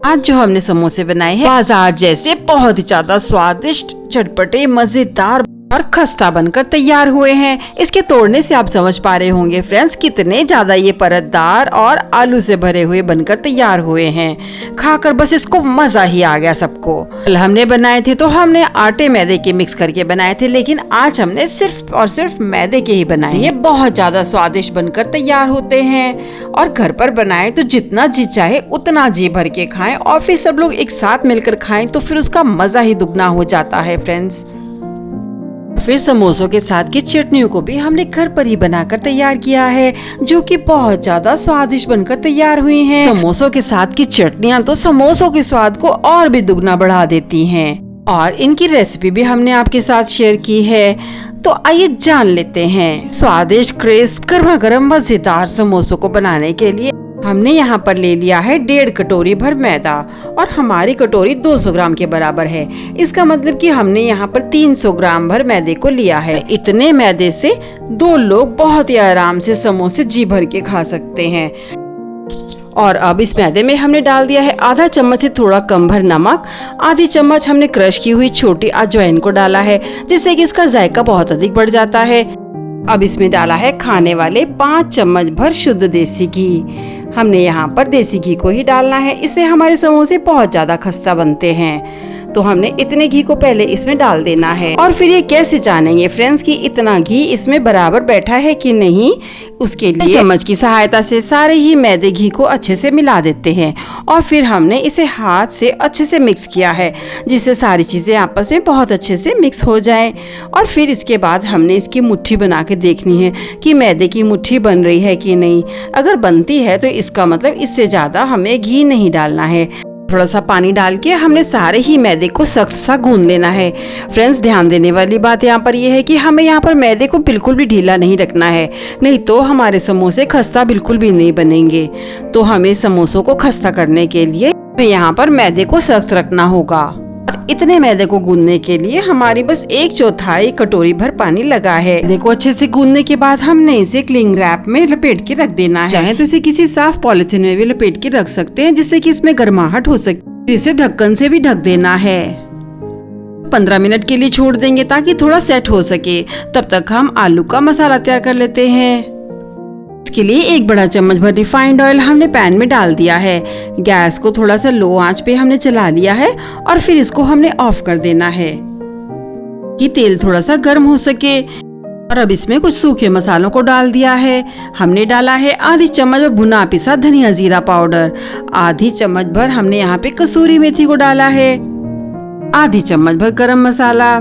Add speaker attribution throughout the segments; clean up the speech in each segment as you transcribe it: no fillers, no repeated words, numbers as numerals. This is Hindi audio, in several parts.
Speaker 1: आज जो हमने समोसे बनाए हैं बाजार जैसे बहुत ही ज्यादा स्वादिष्ट, चटपटे, मजेदार और खस्ता बनकर तैयार हुए हैं। इसके तोड़ने से आप समझ पा रहे होंगे फ्रेंड्स कितने ज्यादा ये परतदार और आलू से भरे हुए बनकर तैयार हुए हैं। खाकर बस इसको मजा ही आ गया सबको। कल हमने बनाए थे तो हमने आटे मैदे के मिक्स करके बनाए थे, लेकिन आज हमने सिर्फ और सिर्फ मैदे के ही बनाए। ये बहुत ज्यादा स्वादिष्ट बनकर तैयार होते हैं और घर पर बनाए तो जितना जी चाहे उतना जी भर के खाएं और फिर सब लोग एक साथ मिलकर खाएं तो फिर उसका मजा ही दुगना हो जाता है फ्रेंड्स। फिर समोसों के साथ की चटनियों को भी हमने घर पर ही बनाकर तैयार किया है, जो कि बहुत ज्यादा स्वादिष्ट बनकर तैयार हुई हैं। समोसों के साथ की चटनियाँ तो समोसों के स्वाद को और भी दुगना बढ़ा देती हैं और इनकी रेसिपी भी हमने आपके साथ शेयर की है। तो आइए जान लेते हैं। स्वादिष्ट, क्रिस्प, गर्मा गर्म मजेदार समोसों को बनाने के लिए हमने यहाँ पर ले लिया है 1.5 कटोरी भर मैदा और हमारी कटोरी 200 ग्राम के बराबर है। इसका मतलब कि हमने यहाँ पर 300 ग्राम भर मैदे को लिया है। इतने मैदे से 2 लोग बहुत ही आराम से समोसे जी भर के खा सकते हैं। और अब इस मैदे में हमने डाल दिया है आधा चम्मच से थोड़ा कम भर नमक, आधी चम्मच हमने क्रश की हुई छोटी अजवाइन को डाला है, जिससे कि इसका जायका बहुत अधिक बढ़ जाता है। अब इसमें डाला है खाने वाले 5 चम्मच भर शुद्ध देसी घी। हमने यहाँ पर देसी घी को ही डालना है, इससे हमारे समोसे बहुत ज्यादा खस्ता बनते हैं। तो हमने इतने घी को पहले इसमें डाल देना है और फिर ये कैसे जानेंगे फ्रेंड्स कि इतना घी इसमें बराबर बैठा है कि नहीं, उसके लिए चम्मच की सहायता से सारे ही मैदे घी को अच्छे से मिला देते हैं और फिर हमने इसे हाथ से अच्छे से मिक्स किया है, जिससे सारी चीजें आपस में बहुत अच्छे से मिक्स हो जाएं। और फिर इसके बाद हमने इसकी मुट्ठी बना के देखनी है कि मैदे की मुट्ठी बन रही है कि नहीं। अगर बनती है तो इसका मतलब इससे ज्यादा हमें घी नहीं डालना है। थोड़ा सा पानी डाल के हमने सारे ही मैदे को सख्त सा गूंद लेना है। फ्रेंड्स, ध्यान देने वाली बात यहाँ पर यह है कि हमें यहाँ पर मैदे को बिल्कुल भी ढीला नहीं रखना है, नहीं तो हमारे समोसे खस्ता बिल्कुल भी नहीं बनेंगे। तो हमें समोसों को खस्ता करने के लिए यहाँ पर मैदे को सख्त रखना होगा। इतने मैदे को गूंदने के लिए हमारी बस 1/4 कटोरी भर पानी लगा है। देखो, अच्छे से गूंदने के बाद हमने इसे क्लिंग रैप में लपेट के रख देना है। चाहे तो इसे किसी साफ पॉलिथीन में भी लपेट के रख सकते हैं, जिससे कि इसमें गर्माहट हो सके। इसे ढक्कन से भी ढक देना है। 15 मिनट के लिए छोड़ देंगे ताकि थोड़ा सेट हो सके। तब तक हम आलू का मसाला तैयार कर लेते हैं। इसके लिए 1 बड़ा चम्मच भर रिफाइंड ऑयल हमने पैन में डाल दिया है। गैस को थोड़ा सा लो आंच पे हमने चला लिया है और फिर इसको हमने ऑफ कर देना है कि तेल थोड़ा सा गर्म हो सके। और अब इसमें कुछ सूखे मसालों को डाल दिया है। हमने डाला है आधी चम्मच भुना पिसा धनिया जीरा पाउडर, आधी चम्मच भर हमने यहाँ पे कसूरी मेथी को डाला है, आधी चम्मच भर गरम मसाला।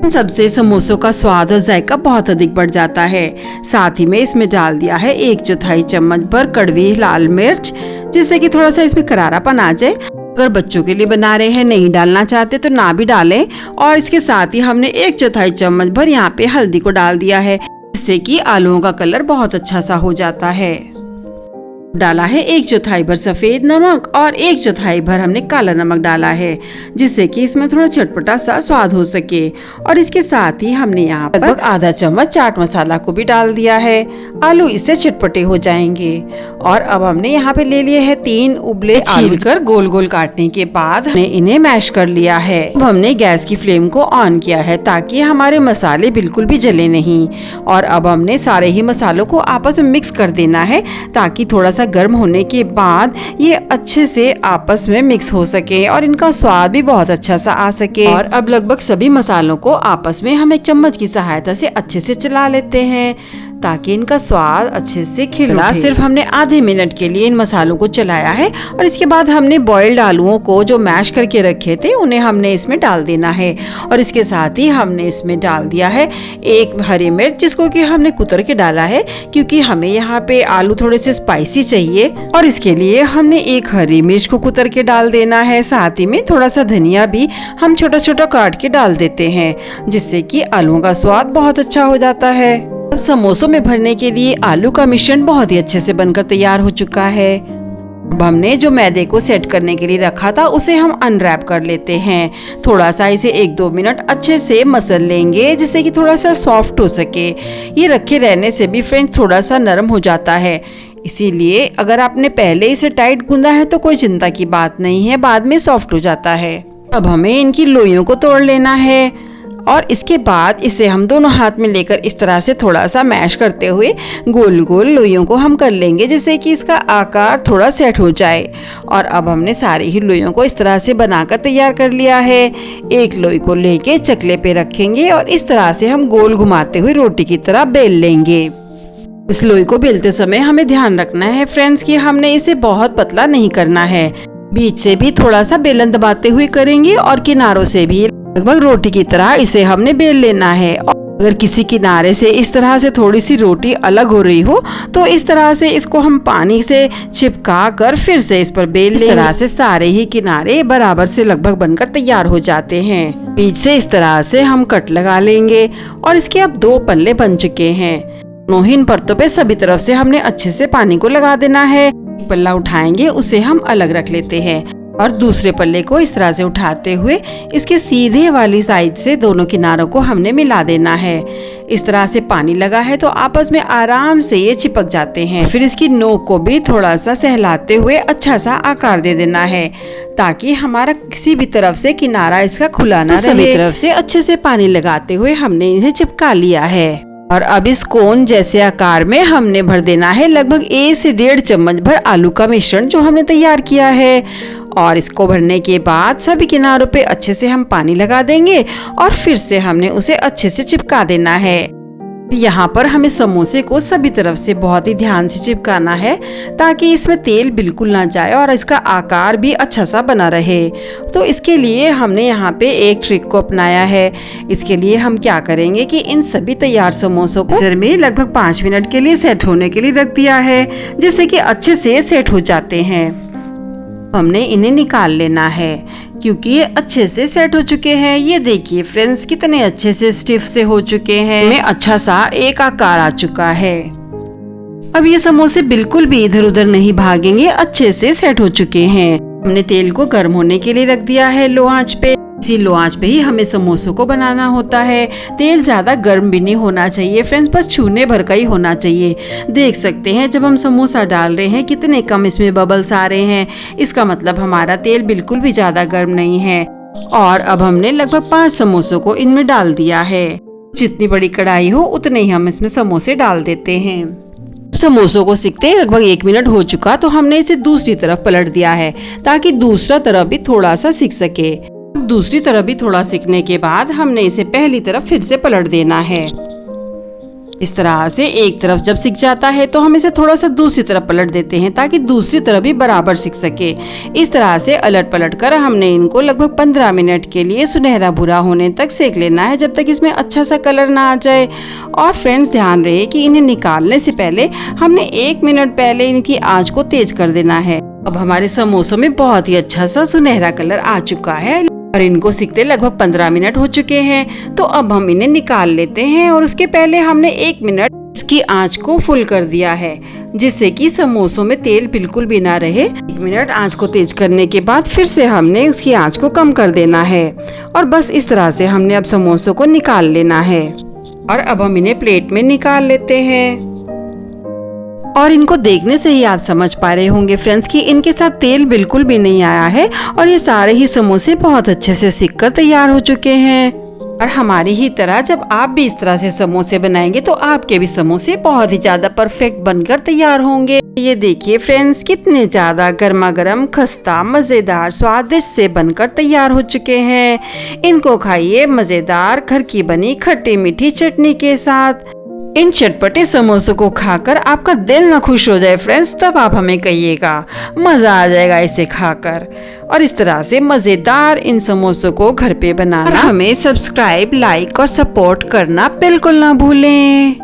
Speaker 1: सबसे समोसों का स्वाद और जायका बहुत अधिक बढ़ जाता है। साथ ही में इसमें डाल दिया है 1/4 चम्मच भर कड़वी लाल मिर्च, जिससे कि थोड़ा सा इसमें करारापन आ जाए। अगर बच्चों के लिए बना रहे हैं, नहीं डालना चाहते तो ना भी डालें। और इसके साथ ही हमने 1/4 चम्मच भर यहाँ पे हल्दी को डाल दिया है, जिससे कि आलूओं का कलर बहुत अच्छा सा हो जाता है। डाला है 1/4 भर सफेद नमक और 1/4 भर हमने काला नमक डाला है, जिससे कि इसमें थोड़ा चटपटा सा स्वाद हो सके। और इसके साथ ही हमने यहाँ पर लगभग आधा चम्मच चाट मसाला को भी डाल दिया है। आलू इससे चटपटे हो जाएंगे। और अब हमने यहाँ पे ले लिए हैं 3 उबले आलू कर गोल गोल काटने के बाद हमने इन्हें मैश कर लिया है। अब हमने गैस की फ्लेम को ऑन किया है ताकि हमारे मसाले बिल्कुल भी जले नहीं। और अब हमने सारे ही मसालों को आपस में मिक्स कर देना है ताकि थोड़ा सा गर्म होने के बाद ये अच्छे से आपस में मिक्स हो सके और इनका स्वाद भी बहुत अच्छा सा आ सके। और अब लगभग सभी मसालों को आपस में हम एक चम्मच की सहायता से अच्छे से चला लेते हैं ताकि इनका स्वाद अच्छे से खिल उठे। सिर्फ हमने आधे मिनट के लिए इन मसालों को चलाया है और इसके बाद हमने बॉइल्ड आलूओं को जो मैश करके रखे थे उन्हें हमने इसमें डाल देना है। और इसके साथ ही हमने इसमें डाल दिया है 1 हरी मिर्च, जिसको कि हमने कुतर के डाला है क्योंकि हमें यहाँ पे आलू थोड़े से स्पाइसी चाहिए और इसके लिए हमने 1 हरी मिर्च को कुतर के डाल देना है। साथ ही में थोड़ा सा धनिया भी हम छोटा छोटा काट के डाल देते हैं, जिससे कि आलूओं का स्वाद बहुत अच्छा हो जाता है। अब समोसों में भरने के लिए आलू का मिश्रण बहुत ही अच्छे से बनकर तैयार हो चुका है। अब हमने जो मैदे को सेट करने के लिए रखा था उसे हम अनरैप कर लेते हैं। थोड़ा सा इसे 1-2 मिनट अच्छे से मसल लेंगे, जिससे कि थोड़ा सा सॉफ्ट हो सके। ये रखे रहने से भी फ्रेंड्स थोड़ा सा नरम हो जाता है, इसीलिए अगर आपने पहले इसे टाइट गूंदा है तो कोई चिंता की बात नहीं है, बाद में सॉफ्ट हो जाता है। अब हमें इनकी लोइयों को तोड़ लेना है और इसके बाद इसे हम दोनों हाथ में लेकर इस तरह से थोड़ा सा मैश करते हुए गोल गोल लोइयों को हम कर लेंगे, जिससे कि इसका आकार थोड़ा सेट हो जाए। और अब हमने सारी ही लोइयों को इस तरह से बनाकर तैयार कर लिया है। एक लोई को लेके चकले पे रखेंगे और इस तरह से हम गोल घुमाते हुए रोटी की तरह बेल लेंगे। इस लोई को बेलते समय हमें ध्यान रखना है फ्रेंड्स कि हमने इसे बहुत पतला नहीं करना है। बीच से भी थोड़ा सा बेलन दबाते हुए करेंगे और किनारों से भी लगभग रोटी की तरह इसे हमने बेल लेना है। और अगर किसी किनारे से इस तरह से थोड़ी सी रोटी अलग हो रही हो तो इस तरह से इसको हम पानी से चिपका कर फिर से इस पर बेल लेंगे। इस तरह से सारे ही किनारे बराबर से लगभग बनकर तैयार हो जाते हैं। बीच से इस तरह से हम कट लगा लेंगे और इसके अब 2 पल्ले बन चुके हैं। दोनों ही परतों पे सभी तरफ से हमने अच्छे से पानी को लगा देना है। एक पल्ला उठाएंगे, उसे हम अलग रख लेते हैं और दूसरे पल्ले को इस तरह से उठाते हुए इसके सीधे वाली साइड से दोनों किनारों को हमने मिला देना है। इस तरह से पानी लगा है तो आपस में आराम से ये चिपक जाते हैं। फिर इसकी नोक को भी थोड़ा सा सहलाते हुए अच्छा सा आकार दे देना है ताकि हमारा किसी भी तरफ से किनारा इसका खुला ना रहे। सभी तरफ से अच्छे से पानी लगाते हुए हमने इन्हें चिपका लिया है और अब इस कोन जैसे आकार में हमने भर देना है लगभग 1 से 1.5 चम्मच भर आलू का मिश्रण जो हमने तैयार किया है। और इसको भरने के बाद सभी किनारों पे अच्छे से हम पानी लगा देंगे और फिर से हमने उसे अच्छे से चिपका देना है। यहाँ पर हमें समोसे को सभी तरफ से बहुत ही ध्यान से चिपकाना है ताकि इसमें तेल बिल्कुल ना जाए और इसका आकार भी अच्छा सा बना रहे। तो इसके लिए हमने यहाँ पे एक ट्रिक को अपनाया है। इसके लिए हम क्या करेंगे कि इन सभी तैयार समोसों को फ्रीजर में लगभग 5 मिनट के लिए सेट होने के लिए रख दिया है, जिससे कि अच्छे से सेट हो जाते हैं। हमने इन्हें निकाल लेना है क्योंकि ये अच्छे से सेट हो चुके हैं। ये देखिए फ्रेंड्स कितने अच्छे से स्टिफ से हो चुके हैं। इनमें अच्छा सा एक आकार आ चुका है। अब ये समोसे बिल्कुल भी इधर उधर नहीं भागेंगे, अच्छे से सेट हो चुके हैं। हमने तेल को गर्म होने के लिए रख दिया है लो आंच पे। इसी लो आंच पे ही हमें समोसों को बनाना होता है। तेल ज्यादा गर्म भी नहीं होना चाहिए फ्रेंड्स, बस छूने भर का ही होना चाहिए। देख सकते हैं जब हम समोसा डाल रहे हैं कितने कम इसमें बबल्स आ रहे हैं, इसका मतलब हमारा तेल बिल्कुल भी ज्यादा गर्म नहीं है। और अब हमने लगभग 5 समोसों को इनमें डाल दिया है। जितनी बड़ी कढ़ाई हो उतने ही हम इसमें समोसे डाल देते हैं। समोसों को सिकते लगभग 1 मिनट हो चुका तो हमने इसे दूसरी तरफ पलट दिया है ताकि दूसरा तरफ भी थोड़ा सा सिक सके। दूसरी तरफ भी थोड़ा सिकने के बाद हमने इसे पहली तरफ फिर से पलट देना है। इस तरह से एक तरफ जब सिक जाता है तो हम इसे थोड़ा सा दूसरी तरफ पलट देते हैं ताकि दूसरी तरफ भी बराबर सिक सके। इस तरह से अलट पलट कर हमने इनको लगभग 15 मिनट के लिए सुनहरा भूरा होने तक सेक लेना है, जब तक इसमें अच्छा सा कलर ना आ जाए। और फ्रेंड्स ध्यान रहे कि इन्हें निकालने से पहले हमने 1 मिनट पहले इनकी आंच को तेज कर देना है। अब हमारे समोसों में बहुत ही अच्छा सा सुनहरा कलर आ चुका है और इनको सिकते लगभग 15 मिनट हो चुके हैं। तो अब हम इन्हें निकाल लेते हैं और उसके पहले हमने 1 मिनट इसकी आंच को फुल कर दिया है, जिससे कि समोसों में तेल बिल्कुल भी ना रहे। 1 मिनट आंच को तेज करने के बाद फिर से हमने उसकी आंच को कम कर देना है और बस इस तरह से हमने अब समोसों को निकाल लेना है। और अब हम इन्हें प्लेट में निकाल लेते हैं। और इनको देखने से ही आप समझ पा रहे होंगे फ्रेंड्स कि इनके साथ तेल बिल्कुल भी नहीं आया है और ये सारे ही समोसे बहुत अच्छे से सिक कर तैयार हो चुके हैं। और हमारी ही तरह जब आप भी इस तरह से समोसे बनाएंगे तो आपके भी समोसे बहुत ही ज्यादा परफेक्ट बनकर तैयार होंगे। ये देखिए फ्रेंड्स कितने ज्यादा गर्मा गर्म खस्ता मजेदार स्वादिष्ट से बनकर तैयार हो चुके हैं। इनको खाइए मजेदार घर की बनी खट्टी मीठी चटनी के साथ। इन चटपटे समोसों को खाकर आपका दिल ना खुश हो जाए फ्रेंड्स, तब आप हमें कहिएगा, मजा आ जाएगा इसे खाकर। और इस तरह से मजेदार इन समोसों को घर पे बनाना। हमें सब्सक्राइब, लाइक और सपोर्ट करना बिल्कुल ना भूलें।